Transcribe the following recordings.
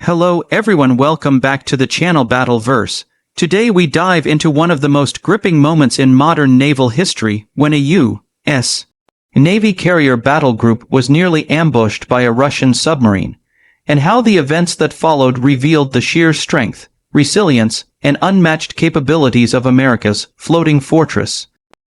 Hello everyone, welcome back to the channel Battleverse. Today we dive into one of the most gripping moments in modern naval history, when a U.S. Navy carrier battle group was nearly ambushed by a Russian submarine, and how the events that followed revealed the sheer strength, resilience, and unmatched capabilities of America's floating fortress.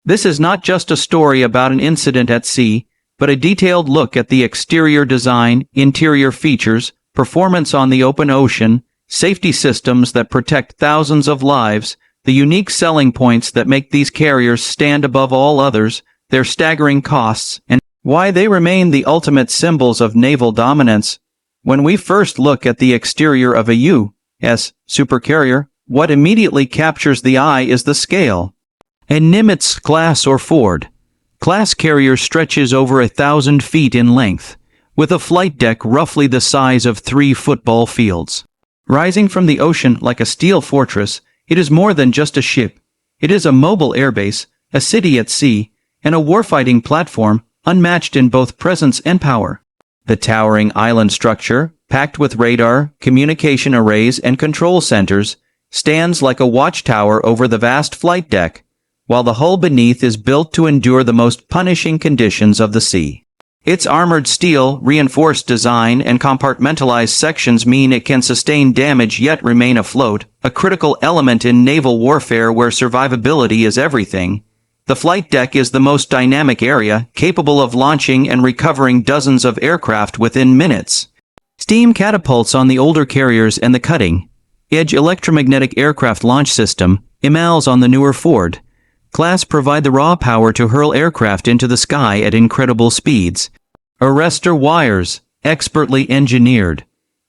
This is not just a story about an incident at sea, but a detailed look at the exterior design, interior features, performance on the open ocean, safety systems that protect thousands of lives, the unique selling points that make these carriers stand above all others, their staggering costs, and why they remain the ultimate symbols of naval dominance. When we first look at the exterior of a U.S. supercarrier, what immediately captures the eye is the scale. A Nimitz-class or Ford-class carrier stretches over 1,000 feet in length, with a flight deck roughly the size of 3 football fields. Rising from the ocean like a steel fortress, it is more than just a ship. It is a mobile airbase, a city at sea, and a warfighting platform, unmatched in both presence and power. The towering island structure, packed with radar, communication arrays, and control centers, stands like a watchtower over the vast flight deck, while the hull beneath is built to endure the most punishing conditions of the sea. Its armored steel, reinforced design, and compartmentalized sections mean it can sustain damage yet remain afloat, a critical element in naval warfare where survivability is everything. The flight deck is the most dynamic area, capable of launching and recovering dozens of aircraft within minutes. Steam catapults on the older carriers and the cutting-edge electromagnetic aircraft launch system, EMALS on the newer Ford-class provide the raw power to hurl aircraft into the sky at incredible speeds. Arrestor wires, expertly engineered,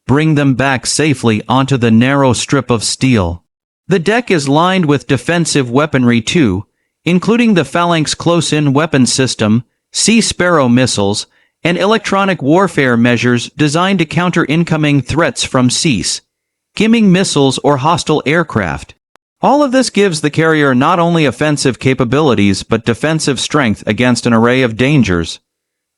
bring them back safely onto the narrow strip of steel. The deck is lined with defensive weaponry too, including the Phalanx close-in weapon system, Sea Sparrow missiles, and electronic warfare measures designed to counter incoming threats from skimming missiles or hostile aircraft. All of this gives the carrier not only offensive capabilities but defensive strength against an array of dangers.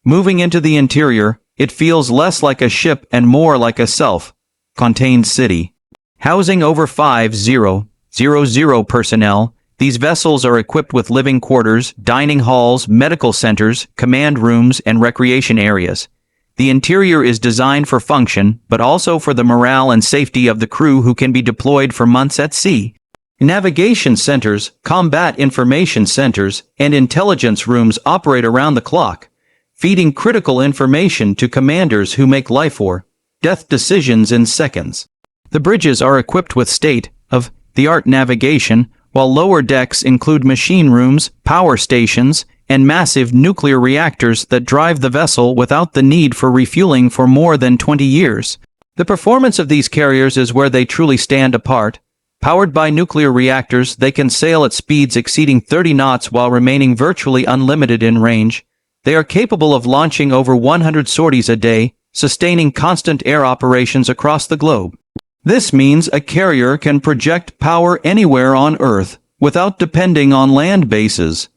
Moving into the interior, it feels less like a ship and more like a self-contained city. Housing over 5,000 personnel, these vessels are equipped with living quarters, dining halls, medical centers, command rooms, and recreation areas. The interior is designed for function, but also for the morale and safety of the crew who can be deployed for months at sea. Navigation centers, combat information centers, and intelligence rooms operate around the clock, feeding critical information to commanders who make life or death decisions in seconds. The bridges are equipped with state-of-the-art navigation, while lower decks include machine rooms, power stations, and massive nuclear reactors that drive the vessel without the need for refueling for more than 20 years. The performance of these carriers is where they truly stand apart. Powered by nuclear reactors, they can sail at speeds exceeding 30 knots while remaining virtually unlimited in range. They are capable of launching over 100 sorties a day, sustaining constant air operations across the globe. This means a carrier can project power anywhere on Earth without depending on land bases,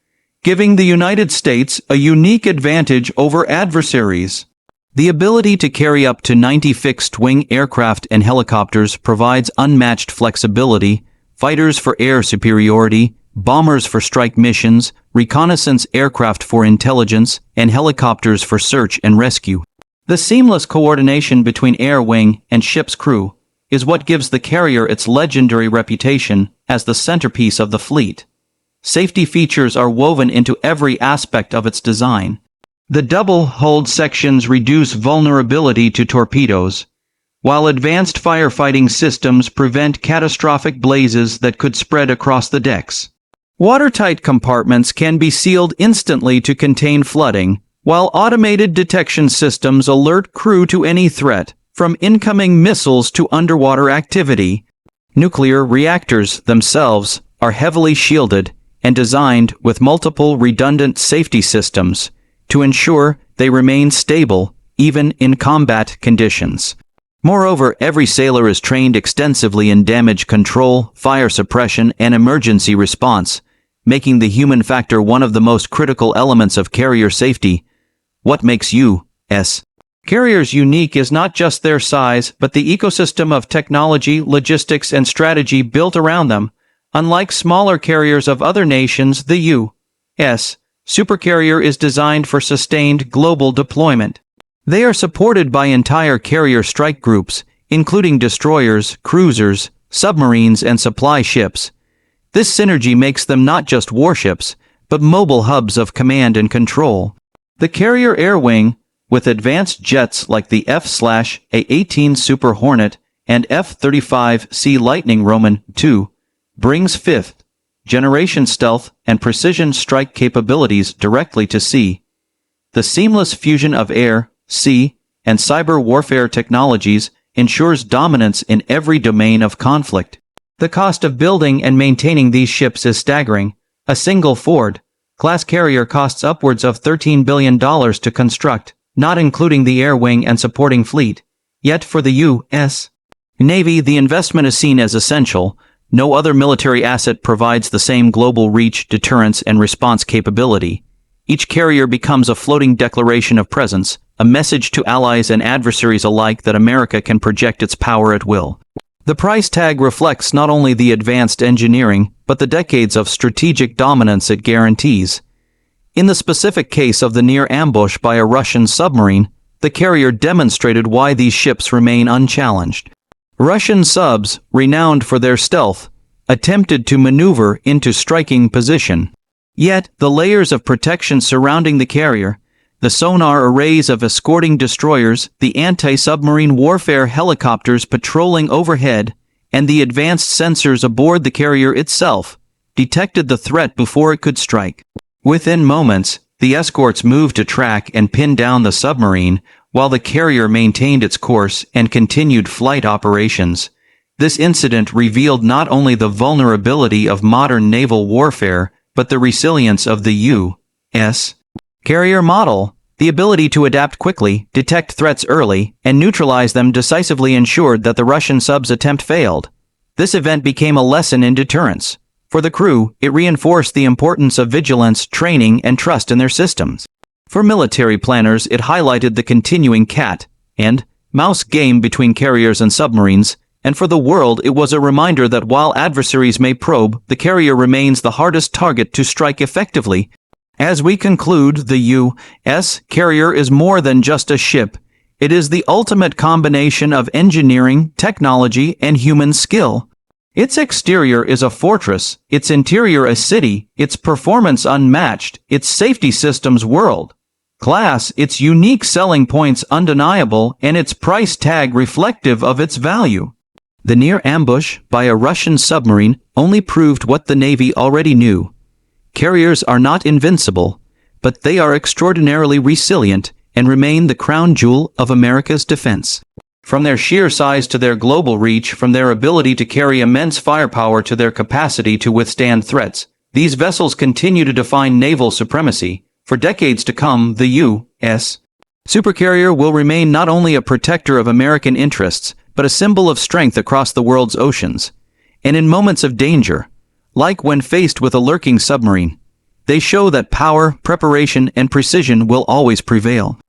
giving the United States a unique advantage over adversaries. The ability to carry up to 90 fixed-wing aircraft and helicopters provides unmatched flexibility, fighters for air superiority, bombers for strike missions, reconnaissance aircraft for intelligence, and helicopters for search and rescue. The seamless coordination between air wing and ship's crew is what gives the carrier its legendary reputation as the centerpiece of the fleet. Safety features are woven into every aspect of its design. The double-hulled sections reduce vulnerability to torpedoes, while advanced firefighting systems prevent catastrophic blazes that could spread across the decks. Watertight compartments can be sealed instantly to contain flooding, while automated detection systems alert crew to any threat, from incoming missiles to underwater activity. Nuclear reactors themselves are heavily shielded and designed with multiple redundant safety systems to ensure they remain stable even in combat conditions. Moreover, every sailor is trained extensively in damage control, fire suppression, and emergency response, making the human factor one of the most critical elements of carrier safety. What makes U.S. Carriers' unique is not just their size, but the ecosystem of technology, logistics, and strategy built around them. Unlike smaller carriers of other nations, the U.S. supercarrier is designed for sustained global deployment. They are supported by entire carrier strike groups, including destroyers, cruisers, submarines, and supply ships. This synergy makes them not just warships, but mobile hubs of command and control. The carrier air wing, with advanced jets like the F/A-18 Super Hornet and F-35C Lightning Roman II, brings fifth-generation stealth and precision strike capabilities directly to sea. The seamless fusion of air, sea, and cyber warfare technologies ensures dominance in every domain of conflict. The cost of building and maintaining these ships is staggering. A single Ford-class carrier costs upwards of $13 billion to construct, not including the air wing and supporting fleet. Yet for the U.S. Navy, the investment is seen as essential. No other military asset provides the same global reach, deterrence, and response capability. Each carrier becomes a floating declaration of presence, a message to allies and adversaries alike that America can project its power at will. The price tag reflects not only the advanced engineering, but the decades of strategic dominance it guarantees. In the specific case of the near ambush by a Russian submarine, the carrier demonstrated why these ships remain unchallenged. Russian subs, renowned for their stealth, attempted to maneuver into striking position. Yet, the layers of protection surrounding the carrier, the sonar arrays of escorting destroyers, the anti-submarine warfare helicopters patrolling overhead, and the advanced sensors aboard the carrier itself, detected the threat before it could strike. Within moments, the escorts moved to track and pin down the submarine, while the carrier maintained its course and continued flight operations. This incident revealed not only the vulnerability of modern naval warfare, but the resilience of the U.S. carrier model. The ability to adapt quickly, detect threats early, and neutralize them decisively ensured that the Russian sub's attempt failed. This event became a lesson in deterrence. For the crew, it reinforced the importance of vigilance, training, and trust in their systems. For military planners, it highlighted the continuing cat-and-mouse game between carriers and submarines, and for the world it was a reminder that while adversaries may probe, the carrier remains the hardest target to strike effectively. As we conclude, the U.S. carrier is more than just a ship. It is the ultimate combination of engineering, technology, and human skill. Its exterior is a fortress, its interior a city, its performance unmatched, its safety systems world-class, its unique selling points undeniable, and its price tag reflective of its value. The near ambush by a Russian submarine only proved what the Navy already knew. Carriers are not invincible, but they are extraordinarily resilient and remain the crown jewel of America's defense. From their sheer size to their global reach, from their ability to carry immense firepower to their capacity to withstand threats, these vessels continue to define naval supremacy. For decades to come, the U.S. supercarrier will remain not only a protector of American interests, but a symbol of strength across the world's oceans. And in moments of danger, like when faced with a lurking submarine, they show that power, preparation, and precision will always prevail.